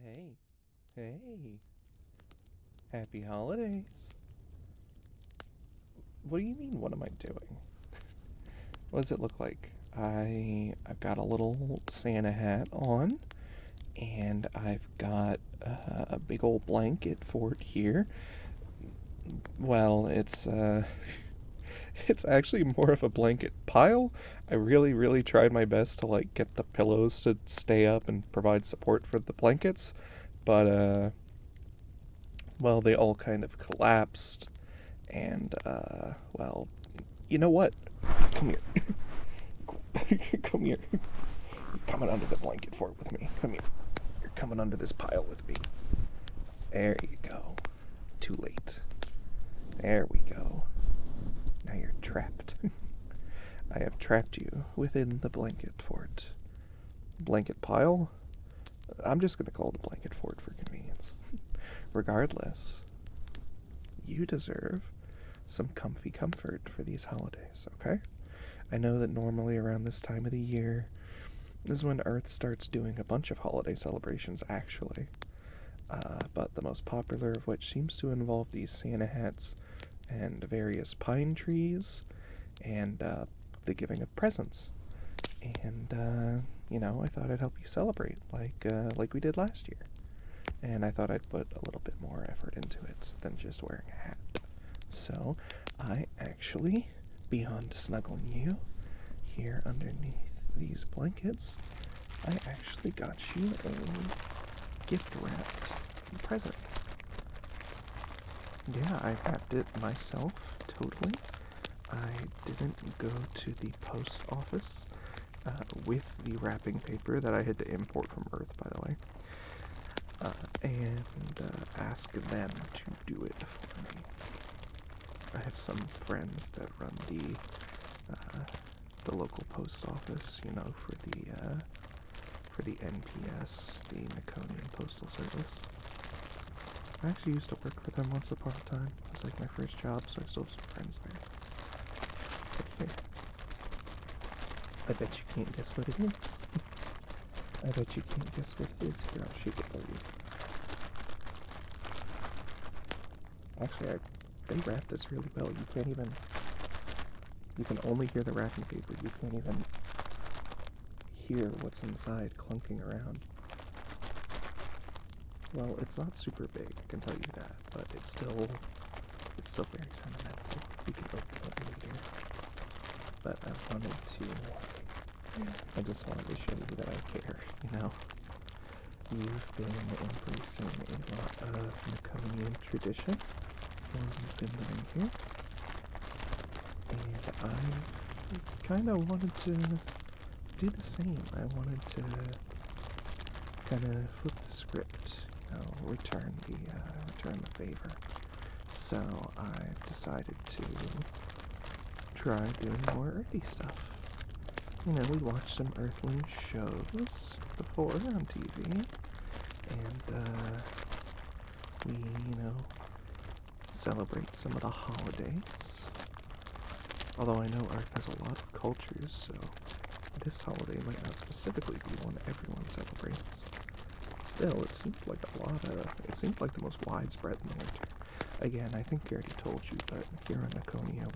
Hey, hey, happy holidays. What do you mean, what am I doing? What does it look like? I've got a little Santa hat on, and I've got a big old blanket for it here. Well, it's actually more of a blanket pile. I really tried my best to like get the pillows to stay up and provide support for the blankets, but well, they all kind of collapsed, and well, you know what? Come here. Come here. You're coming under the blanket fort with me. Come here. You're coming under this pile with me. There you go. Too late. There we go. Now you're trapped. I have trapped you within the blanket fort. Blanket pile? I'm just going to call it a blanket fort for convenience. Regardless, you deserve some comfy comfort for these holidays, okay? I know that normally around this time of the year is when Earth starts doing a bunch of holiday celebrations, actually. But the most popular of which seems to involve these Santa hats and various pine trees and the giving of presents. And, I thought I'd help you celebrate like we did last year. And I thought I'd put a little bit more effort into it than just wearing a hat. So, I actually, beyond snuggling you, here underneath these blankets, I actually got you a gift wrapped present. Yeah, I wrapped it myself, totally. I didn't go to the post office with the wrapping paper that I had to import from Earth, by the way, and ask them to do it for me. I have some friends that run the local post office, for the NPS, the Nekonian Postal Service. I actually used to work for them once upon a time. It was like my first job, so I still have some friends there. But here, I bet you can't guess what it is. I bet you can't guess what it is. Here, I'll shake it for you. Actually, they wrapped this really well. You can only hear the wrapping paper. You can't even hear what's inside clunking around. Well, it's not super big, I can tell you that, but it's still very sentimental. You can open it later. But I just wanted to show you that I care, You've been embracing a lot of Nekonian tradition while you've been living here. And I kind of wanted to do the same. I wanted to kind of flip the script, return the favor. So I've decided to try doing more earthy stuff. We watched some Earthling shows before on TV, and we, celebrate some of the holidays. Although I know Earth has a lot of cultures, so this holiday might not specifically be one everyone celebrates. Still, it seems like the most widespread in the winter. Again, I think I already told you, but here on Nekonia,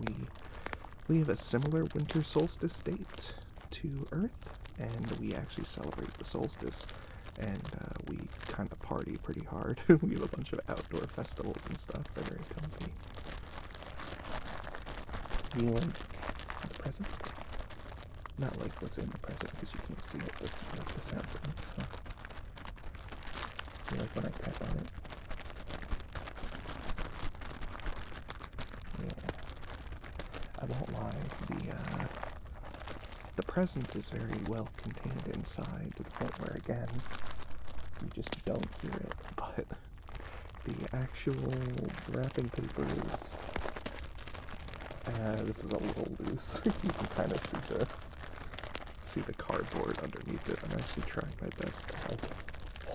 we have a similar winter solstice date to Earth, and we actually celebrate the solstice, and we kind of party pretty hard. We have a bunch of outdoor festivals and stuff. They're very comfy. Do you like the present? Not like what's in the present, because you can't see it, but like the sounds of it. So. You like when I tap on it? Yeah. I won't lie, the present is very well contained inside to the point where, again, you just don't hear it, but the actual wrapping paper is, this is a little loose. You can kind of see the cardboard underneath it. I'm actually trying my best to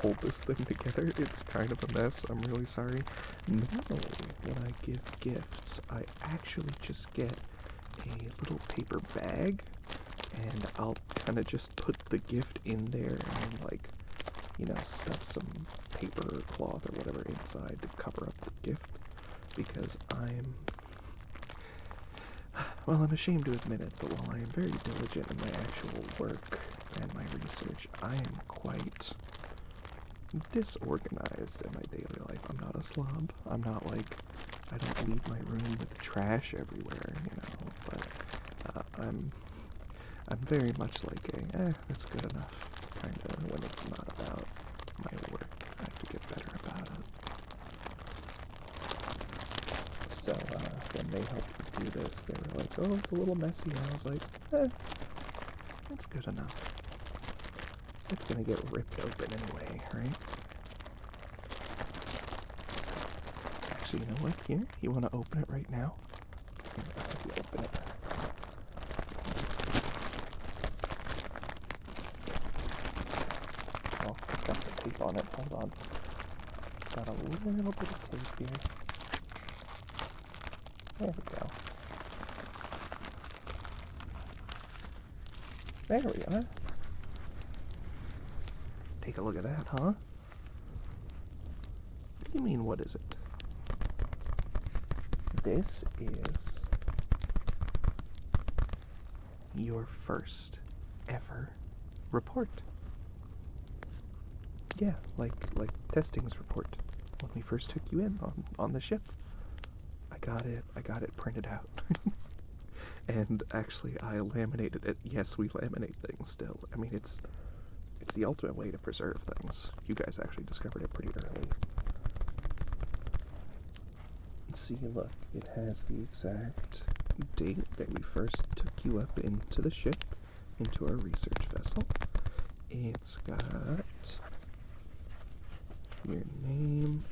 hold this thing together. It's kind of a mess. I'm really sorry. Normally, when I give gifts, I actually just get a little paper bag, and I'll kind of just put the gift in there and stuff some paper or cloth or whatever inside to cover up the gift, because I'm ashamed to admit it, but while I am very diligent in my actual work and my research, I am quite disorganized in my daily life. I'm not a slob. I'm not like, I don't leave my room with trash everywhere, but I'm very much like that's good enough, kind of, when it's not about my work. I have to get better about it. So, when they helped me do this, they were like, oh, it's a little messy, and I was like, it's good enough. It's gonna get ripped open anyway, right? Actually, you know what? Here, you want to open it right now? Here, I'll have you open it. Oh, it's got some tape on it. Hold on. Got a little bit of tape here. There we go. There we are. Take a look at that, huh? What do you mean, what is it? This is your first ever report. Yeah, like Testing's report when we first took you in on the ship. I got it printed out. And actually I laminated it. Yes, we laminate things still. I mean, it's the ultimate way to preserve things. You guys actually discovered it pretty early. See, look, it has the exact date that we first took you up into the ship, into our research vessel. It's got your name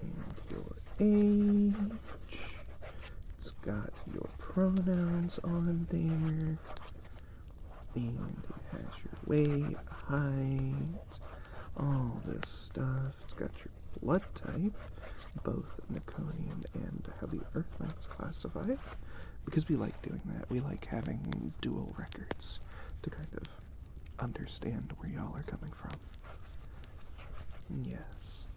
and your age. It's got your pronouns on there. And it has your weight, height, all this stuff. It's got your blood type, both Nekonian and how the Earthling's classified, because we like doing that. We like having dual records to kind of understand where y'all are coming from. Yes.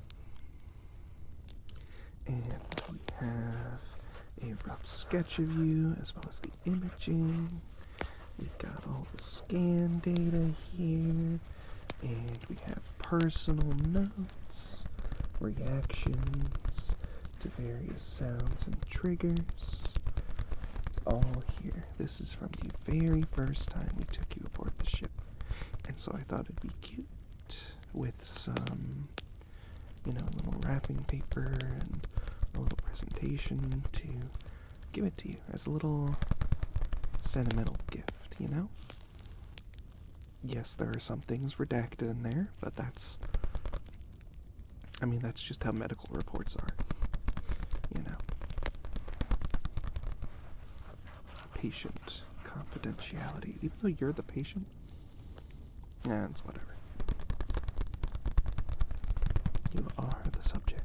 And we have a rough sketch of you, as well as the imaging. We've got all the scan data here, and we have personal notes, reactions to various sounds and triggers. It's all here. This is from the very first time we took you aboard the ship, and so I thought it'd be cute with some, little wrapping paper and a little presentation to give it to you as a little sentimental gift, Yes, there are some things redacted in there, but that's just how medical reports are, Patient confidentiality. Even though you're the patient, it's whatever. You are the subject.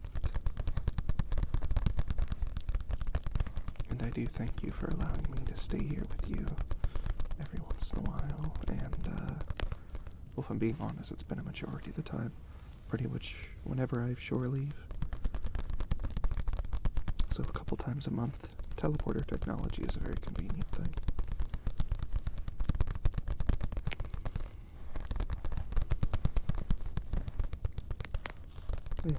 And I do thank you for allowing me to stay here with you every once in a while, and, if I'm being honest, it's been a majority of the time. Pretty much whenever I have shore leave. So a couple times a month, teleporter technology is a very convenient thing. There we go.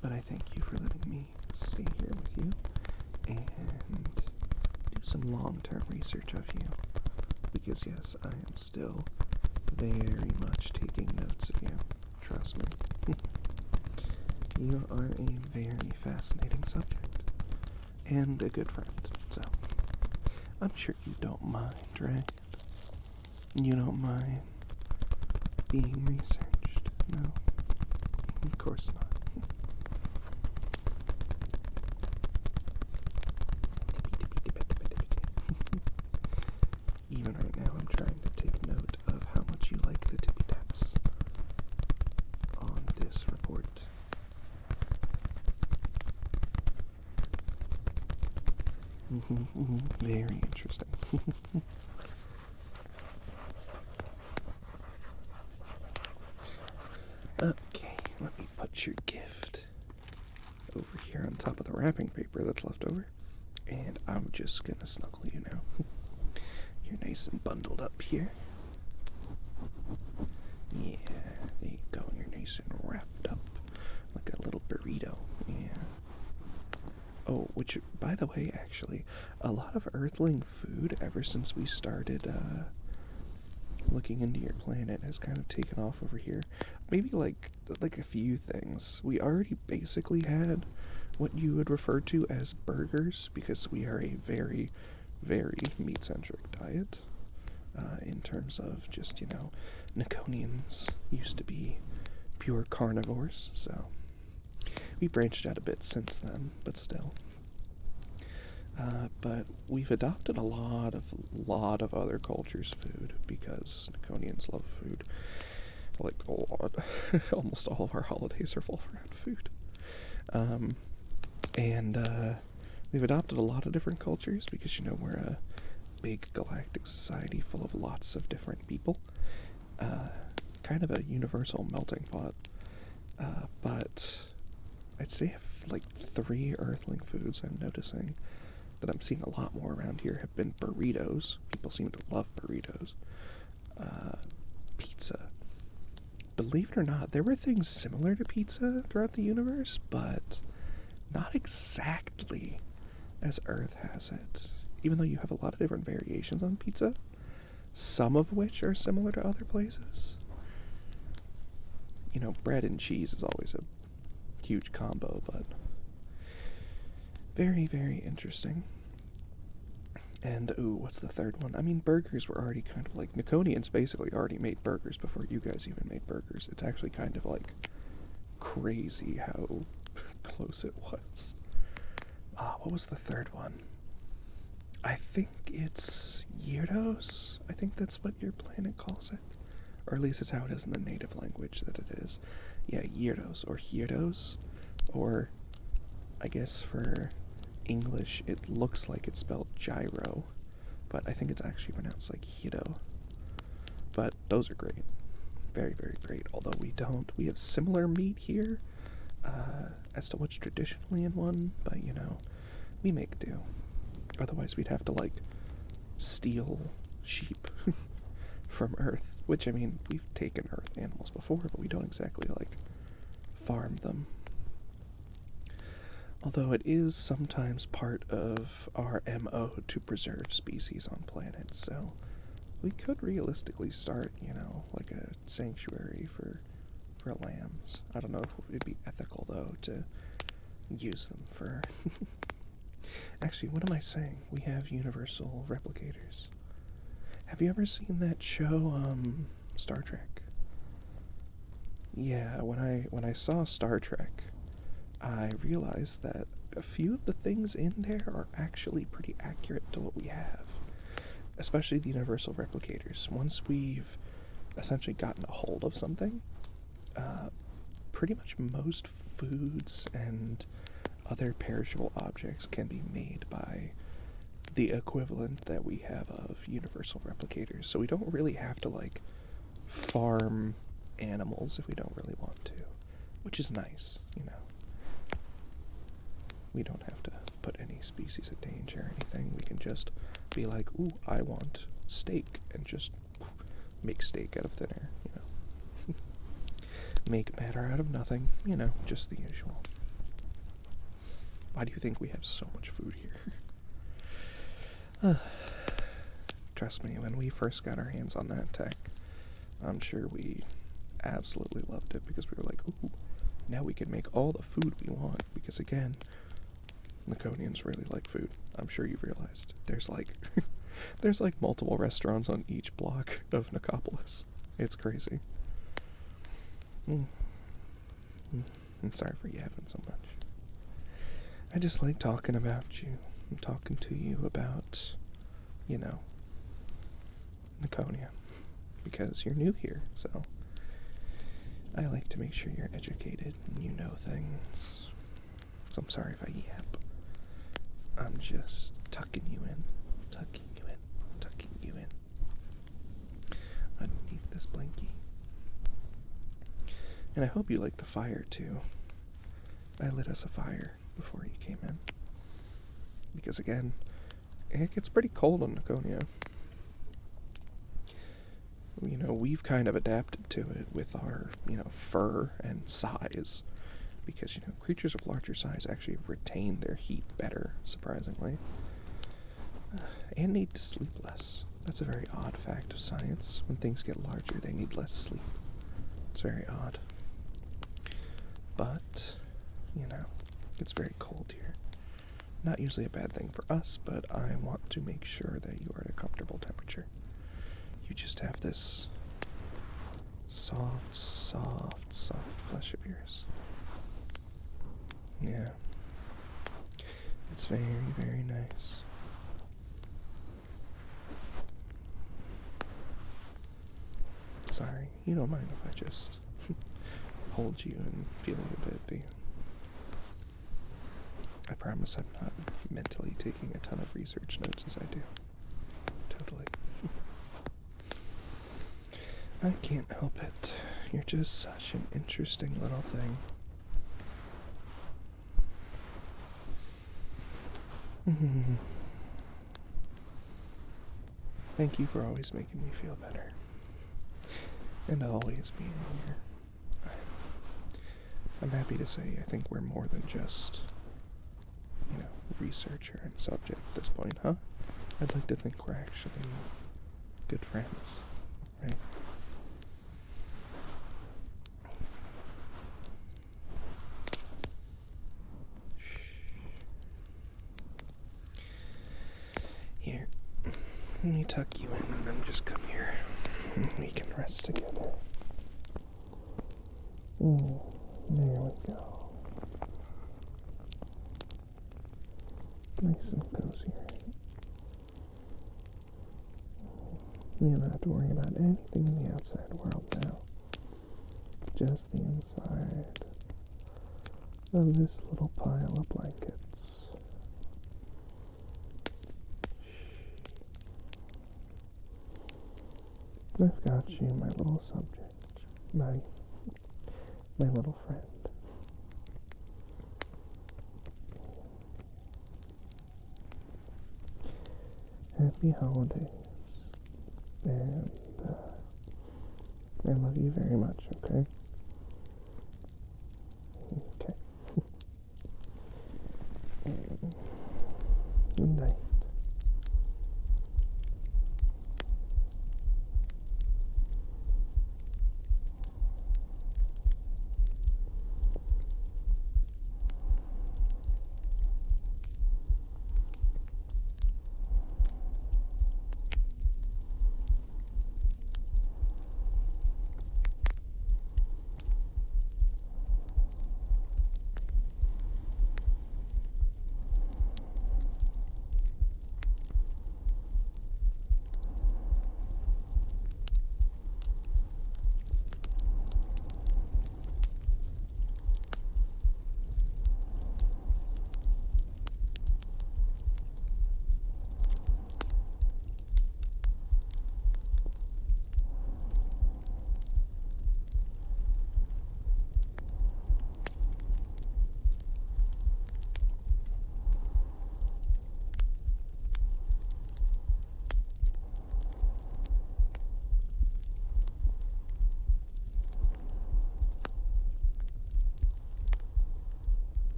But I thank you for letting me stay here with you and do some long-term research of you. Because yes, I am still very much taking notes of you. Trust me. You are a very fascinating subject. And a good friend, so I'm sure you don't mind, right? You don't mind being researched, no? Of course not. Even right now, I'm trying to take note of how much you like the tippy taps on this report. Very interesting. Okay, let me put your gift over here on top of the wrapping paper that's left over. And I'm just gonna snuggle you now. You're nice and bundled up here. Yeah, there you go. You're nice and wrapped up like a little burrito. Yeah. Oh, which, by the way, actually, a lot of Earthling food, ever since we started looking into your planet, has kind of taken off over here. Maybe like a few things. We already basically had what you would refer to as burgers, because we are a very, very meat-centric diet. In terms of just, Nekonians used to be pure carnivores, so we branched out a bit since then, but still. But we've adopted a lot of other cultures' food, because Nekonians love food. Like, a lot. Almost all of our holidays revolve around food. And we've adopted a lot of different cultures, because, we're a big galactic society full of lots of different people. Kind of a universal melting pot. But I'd say like 3 Earthling foods I'm noticing that I'm seeing a lot more around here have been burritos. People seem to love burritos. Pizza. Believe it or not, there were things similar to pizza throughout the universe, but not exactly as Earth has it. Even though you have a lot of different variations on pizza, some of which are similar to other places. Bread and cheese is always a huge combo, but very, very interesting. And, what's the third one? I mean, burgers were already kind of like, Nekonians basically already made burgers before you guys even made burgers. It's actually kind of like crazy how close it was. What was the third one? I think it's Gyarados. I think that's what your planet calls it. Or at least it's how it is in the native language that it is. Yeah, Gyarados or Gyarados. Or, I guess for English, it looks like it's spelled gyro. But I think it's actually pronounced like Gyro. But those are great. Very, very great. Although we have similar meat here as to what's traditionally in one. But, we make do. Otherwise, we'd have to, steal sheep from Earth. Which, I mean, we've taken Earth animals before, but we don't exactly, farm them. Although it is sometimes part of our MO to preserve species on planets, so we could realistically start, like a sanctuary for lambs. I don't know if it'd be ethical, though, to use them for... Actually, what am I saying? We have universal replicators. Have you ever seen that show, Star Trek? Yeah, when I saw Star Trek, I realized that a few of the things in there are actually pretty accurate to what we have. Especially the universal replicators. Once we've essentially gotten a hold of something, pretty much most foods and other perishable objects can be made by the equivalent that we have of universal replicators. So we don't really have to, farm animals if we don't really want to. Which is nice, We don't have to put any species at danger or anything. We can just be like, ooh, I want steak, and just make steak out of thin air, Make matter out of nothing, just the usual. Why do you think we have so much food here? Trust me, when we first got our hands on that tech, I'm sure we absolutely loved it, because we were like, ooh, now we can make all the food we want, because again, Nekonians really like food. I'm sure you've realized. There's there's multiple restaurants on each block of Nicopolis. It's crazy. I'm sorry for yapping so much. I just like talking about you. I'm talking to you about, Nekonia. Because you're new here, so I like to make sure you're educated and you know things. So I'm sorry if I yap. I'm just tucking you in, tucking you in, tucking you in. Underneath this blankie. And I hope you like the fire, too. I lit us a fire before you came in. Because, again, it gets pretty cold on Nekonia. You know, we've kind of adapted to it with our, fur and size. Because, creatures of larger size actually retain their heat better, surprisingly. And need to sleep less. That's a very odd fact of science. When things get larger, they need less sleep. It's very odd. But, it's very cold here. Not usually a bad thing for us, but I want to make sure that you are at a comfortable temperature. You just have this soft, soft, soft flesh of yours. Yeah. It's very, very nice. Sorry, you don't mind if I just hold you and feel you a bit, do you? I promise I'm not mentally taking a ton of research notes as I do. Totally. I can't help it. You're just such an interesting little thing. Thank you for always making me feel better. And always being here. I'm happy to say I think we're more than just, researcher and subject at this point, huh? I'd like to think we're actually good friends, right? Here, let me tuck you in and then just come here. We can rest together. There we go. Nice and cozy. We don't have to worry about anything in the outside world now. Just the inside of this little pile of blankets. I've got you, my little subject. My little friend. Happy holidays. And I love you very much, okay?